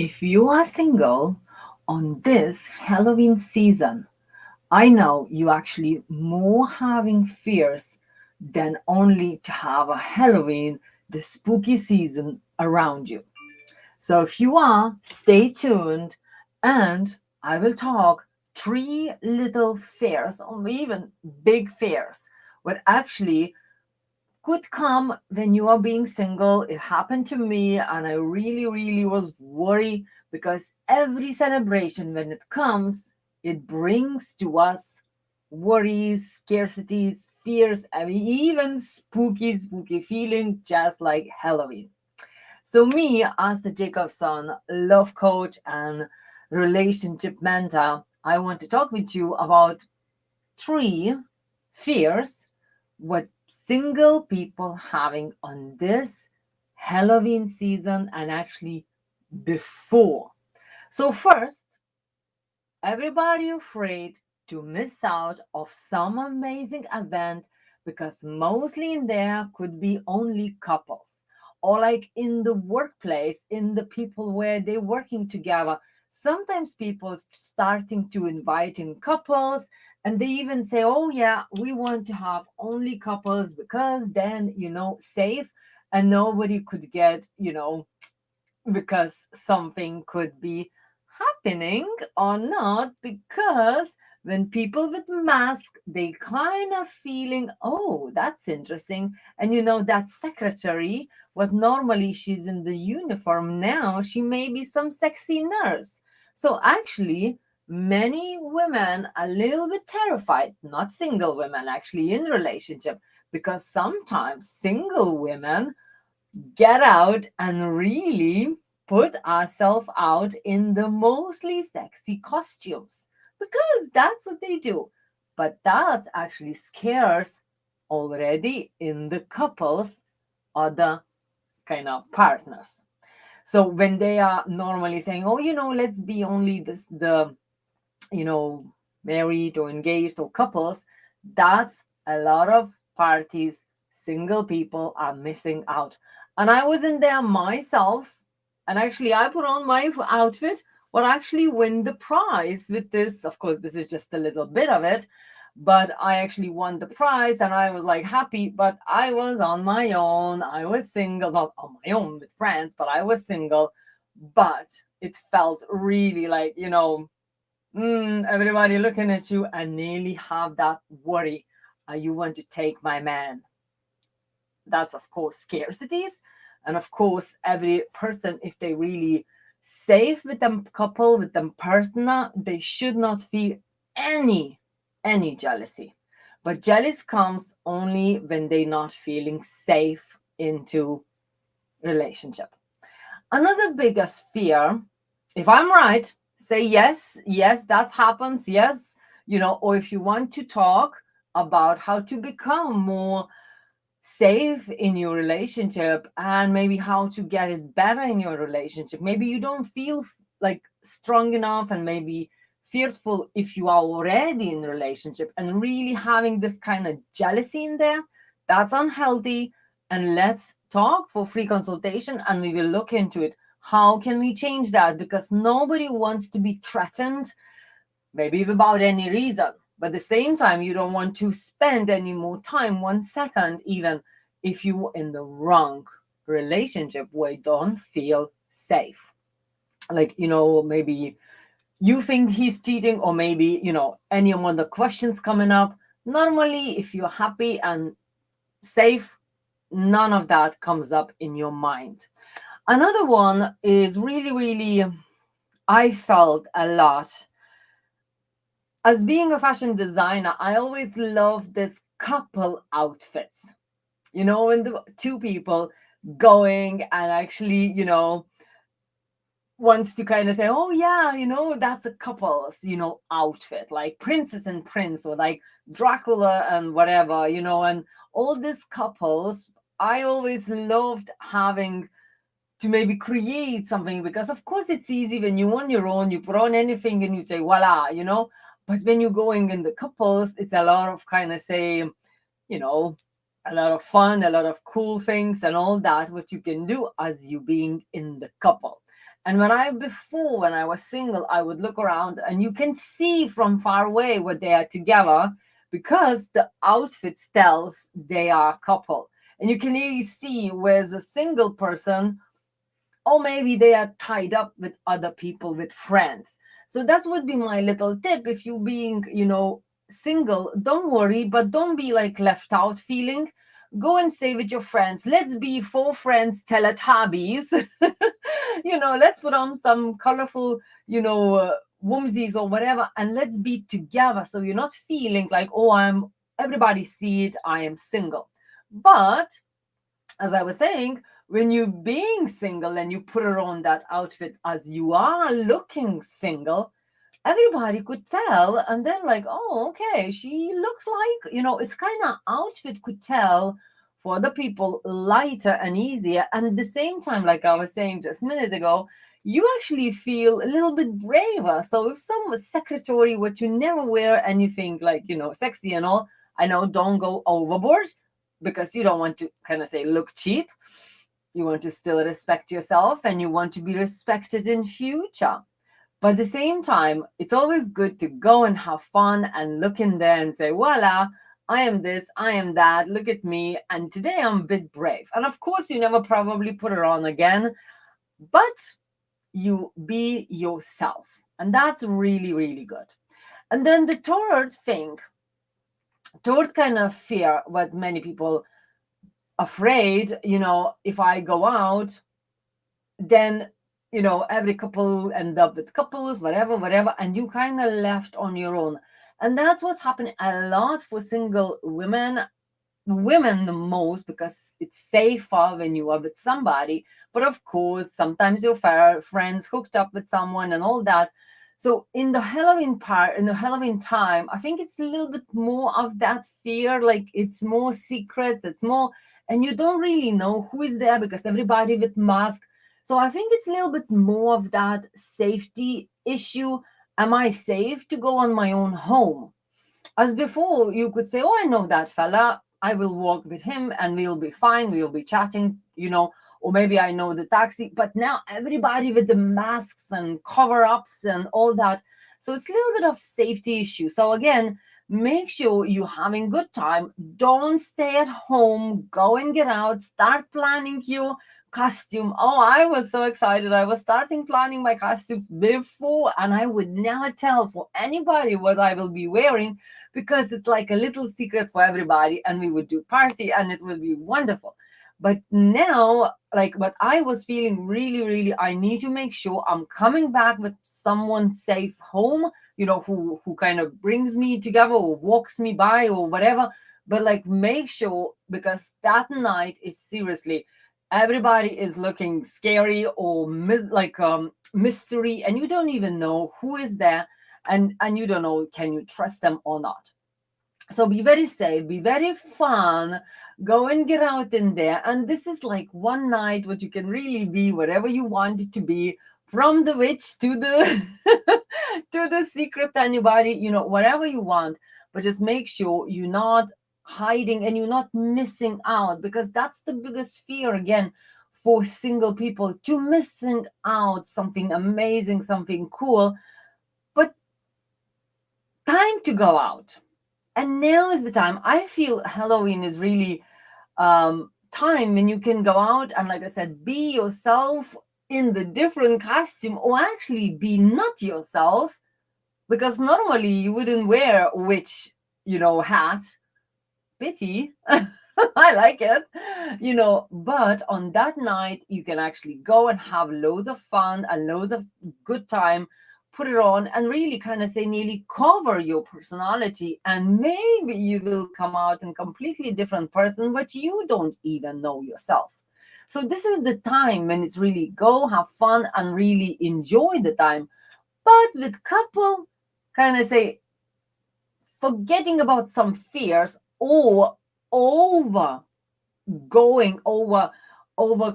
If you are single on this Halloween season, I know you actually more having fears than only to have a Halloween, the spooky season around you. So if you are, stay tuned and I will talk three little fears or even big fears what actually could come when you are being single. It happened to me, and I really, really was worried because every celebration, when it comes, it brings to us worries, scarcities, fears, and even spooky, spooky feeling, just like Halloween. So, me as the Jacobson love coach and relationship mentor, I want to talk with you about three fears what single people having on this Halloween season and actually before. So first, everybody afraid to miss out of some amazing event because mostly in there could be only couples, or like in the workplace, in the people where they're working together. Sometimes people starting to invite in couples, and they even say, oh yeah, we want to have only couples because then, safe, and nobody could get, because something could be happening or not, because when people with mask, they kind of feeling, oh, that's interesting. And that secretary, what normally she's in the uniform, now she may be some sexy nurse. So actually many women a little bit terrified, not single women, actually in relationship, because sometimes single women get out and really put ourselves out in the mostly sexy costumes because that's what they do. But that actually scares already in the couples other kind of partners. So when they are normally saying, oh, let's be only this the you know married or engaged or couples, that's a lot of parties single people are missing out. And I was in there myself, and actually I put on my outfit what actually win the prize with this. Of course, this is just a little bit of it, but I actually won the prize and I was like happy. But I was on my own, I was single, not on my own with friends, but I was single. But it felt really like, everybody looking at you and nearly have that worry. You want to take my man. That's, of course, scarcities. And of course, every person, if they really safe with them couple, with them partner, they should not feel any any jealousy. But jealous comes only when they're not feeling safe into relationship. Another biggest fear, if I'm right, say yes, yes, that happens, yes, or if you want to talk about how to become more safe in your relationship and maybe how to get it better in your relationship. Maybe you don't feel like strong enough and maybe fearful if you are already in a relationship and really having this kind of jealousy in there. That's unhealthy. And let's talk for free consultation and we will look into it. How can we change that? Because nobody wants to be threatened, maybe without any reason. But at the same time, you don't want to spend any more time, 1 second, even if you're in the wrong relationship where you don't feel safe. Like, maybe you think he's cheating, or maybe, any other questions coming up. Normally, if you're happy and safe, none of that comes up in your mind. Another one is really, really, I felt a lot as being a fashion designer. I always love this couple outfits, when the two people going and actually, wants to kind of say, oh yeah, that's a couple's, outfit, like Princess and Prince, or like Dracula and whatever, and all these couples. I always loved having to maybe create something, because of course it's easy when you're on your own, you put on anything and you say voila, but when you're going in the couples, it's a lot of kind of say, you know a lot of fun, a lot of cool things and all that what you can do as you being in the couple. And when I was single, I would look around and you can see from far away what they are together because the outfits tells they are a couple. And you can really see where's a single person, or maybe they are tied up with other people, with friends. So that would be my little tip. If you being, single, don't worry, but don't be like left out feeling. Go and stay with your friends. Let's be four friends Teletubbies. Let's put on some colorful, whimsies or whatever, and let's be together. So you're not feeling like, oh, everybody see it, I am single. But as I was saying, when you being single and you put on that outfit as you are looking single, everybody could tell, and then like, oh, okay, she looks like, it's kind of outfit could tell for the people lighter and easier. And at the same time, like I was saying just a minute ago, you actually feel a little bit braver. So if some secretary what you never wear and you think like, sexy and all, I know, don't go overboard, because you don't want to kind of say look cheap. You want to still respect yourself and you want to be respected in future. But at the same time, it's always good to go and have fun and look in there and say, voila, I am this, I am that, look at me. And today I'm a bit brave. And of course, you never probably put it on again, but you be yourself. And that's really, really good. And then the third kind of fear, what many people afraid, if I go out, then every couple end up with couples, whatever, and you kind of left on your own. And that's what's happening a lot for single women the most, because it's safer when you are with somebody. But of course, sometimes your friends hooked up with someone and all that. So in the Halloween time, I think it's a little bit more of that fear, like it's more secrets, it's more, and you don't really know who is there because everybody with mask. So I think it's a little bit more of that safety issue. Am I safe to go on my own home? As before, you could say, oh, I know that fella. I will walk with him and we'll be fine. We'll be chatting, or maybe I know the taxi. But now everybody with the masks and cover ups and all that. So it's a little bit of safety issue. So again, make sure you're having good time. Don't stay at home. Go and get out. Start planning your costume. Oh, I was so excited. I was starting planning my costumes before, and I would never tell for anybody what I will be wearing, because it's like a little secret for everybody, and we would do party and it will be wonderful. But now, like what I was feeling, really, really, I need to make sure I'm coming back with someone safe home, who kind of brings me together or walks me by or whatever. But like make sure, because that night is seriously, everybody is looking scary or mystery, and you don't even know who is there, and you don't know, can you trust them or not. So be very safe, be very fun, go and get out in there. And this is like one night what you can really be whatever you want it to be, from the witch to the to the secret anybody, whatever you want. But just make sure you're not hiding and you're not missing out, because that's the biggest fear again for single people, to missing out something amazing, something cool. But time to go out. And now is the time. I feel Halloween is really time when you can go out and, like I said, be yourself in the different costume, or actually be not yourself, because normally you wouldn't wear witch, hat. Pity. I like it, but on that night you can actually go and have loads of fun and loads of good time, put it on and really kind of say nearly cover your personality, and maybe you will come out a completely different person, but you don't even know yourself. So this is the time when it's really go have fun and really enjoy the time. But with couple, kind of say, forgetting about some fears, or over going over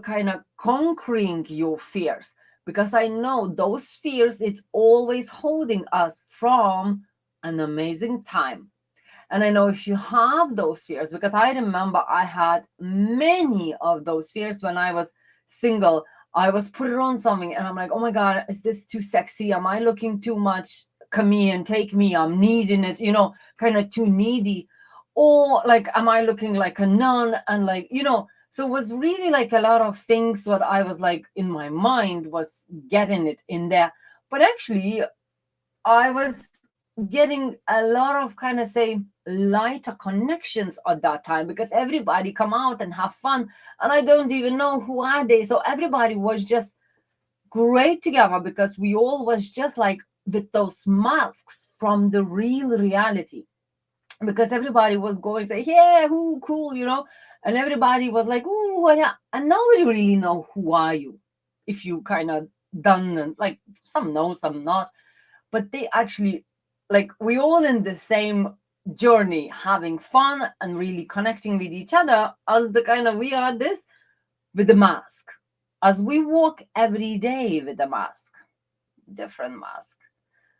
kind of conquering your fears, because I know those fears, it's always holding us from an amazing time. And I know if you have those fears, because I remember I had many of those fears when I was single. I was putting on something and I'm like, oh my God, is this too sexy? Am I looking too much? Come in, take me, I'm needing it, kind of too needy. Or like, am I looking like a nun? And like, so it was really like a lot of things what I was like in my mind was getting it in there. But actually, I was getting a lot of kind of say lighter connections at that time because everybody come out and have fun, and I don't even know who are they. So everybody was just great together because we all was just like with those masks from the real reality, because everybody was going to say, yeah, who cool, and everybody was like, oh yeah, and nobody really know who are you if you kind of done, and like some know, some not, but they actually, like, we all in the same journey, having fun and really connecting with each other as the kind of we are this with the mask, as we walk every day with the mask, different mask.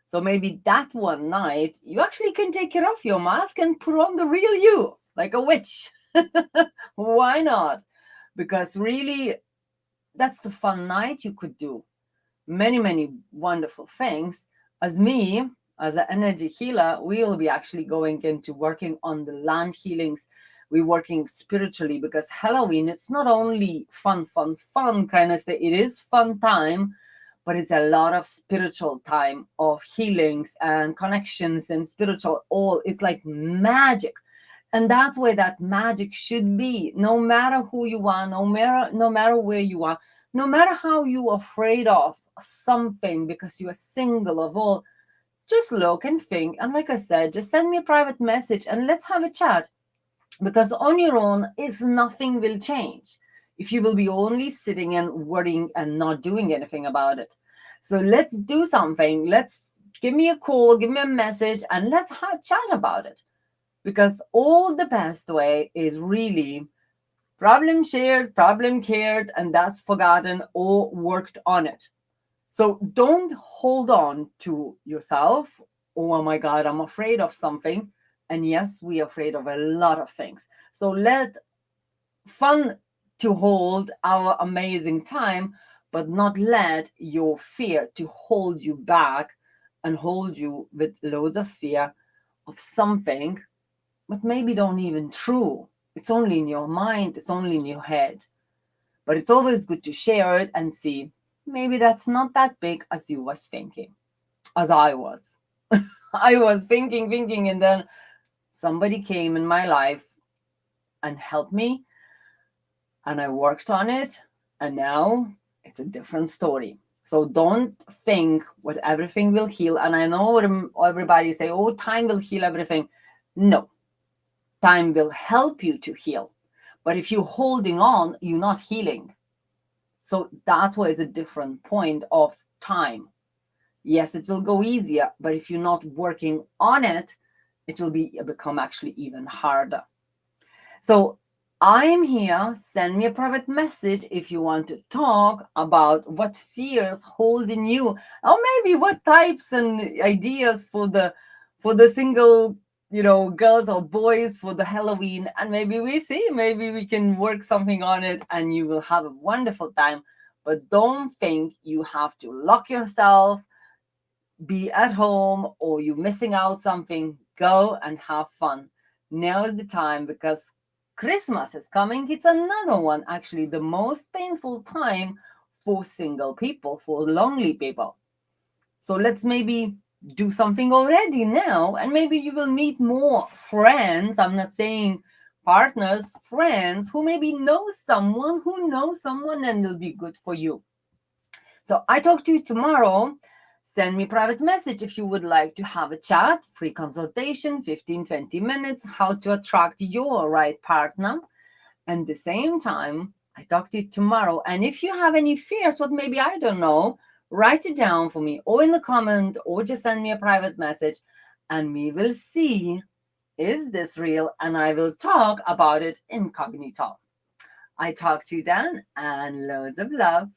So maybe that one night you actually can take off your mask and put on the real you, like a witch. Why not? Because really, that's the fun night you could do many, many wonderful things. As me, as an energy healer, we will be actually going into working on the land healings. We're working spiritually because Halloween, it's not only fun kind of thing. It is fun time, but it's a lot of spiritual time of healings and connections and spiritual all. It's like magic. And that's where that magic should be, no matter who you are, no matter where you are, no matter how you're afraid of something because you are single of all, just look and think. And like I said, just send me a private message and let's have a chat. Because on your own is nothing will change if you will be only sitting and worrying and not doing anything about it. So let's do something. Let's give me a call, give me a message, and let's chat about it. Because all the best way is really problem shared, problem cared, and that's forgotten or worked on it. So don't hold on to yourself. Oh my God, I'm afraid of something. And yes, we are afraid of a lot of things. So let fun to hold our amazing time, but not let your fear to hold you back and hold you with loads of fear of something, but maybe don't even true. It's only in your mind, it's only in your head. But it's always good to share it and see maybe that's not that big as you was thinking, as I was. I was thinking, and then somebody came in my life and helped me, and I worked on it, and now it's a different story. So don't think what everything will heal. And I know everybody say, oh, time will heal everything. No, time will help you to heal. But if you're holding on, you're not healing. So that's why it's a different point of time. Yes, it will go easier, but if you're not working on it, it will become actually even harder. So I'm here. Send me a private message if you want to talk about what fears holding you, or maybe what types and ideas for the single, girls or boys for the Halloween. And maybe maybe we can work something on it and you will have a wonderful time. But don't think you have to lock yourself, be at home, or you're missing out something. Go and have fun. Now is the time, because Christmas is coming. It's another one, actually, the most painful time for single people, for lonely people. So let's maybe do something already now, and maybe you will meet more friends. I'm not saying partners, friends who maybe know someone who knows someone and will be good for you. So I talk to you tomorrow. Send me a private message if you would like to have a chat, free consultation, 15-20 minutes, how to attract your right partner. And the same time, I talk to you tomorrow. And if you have any fears, what maybe I don't know, write it down for me, or in the comment, or just send me a private message, and we will see, is this real? And I will talk about it incognito. I talk to you then, and loads of love.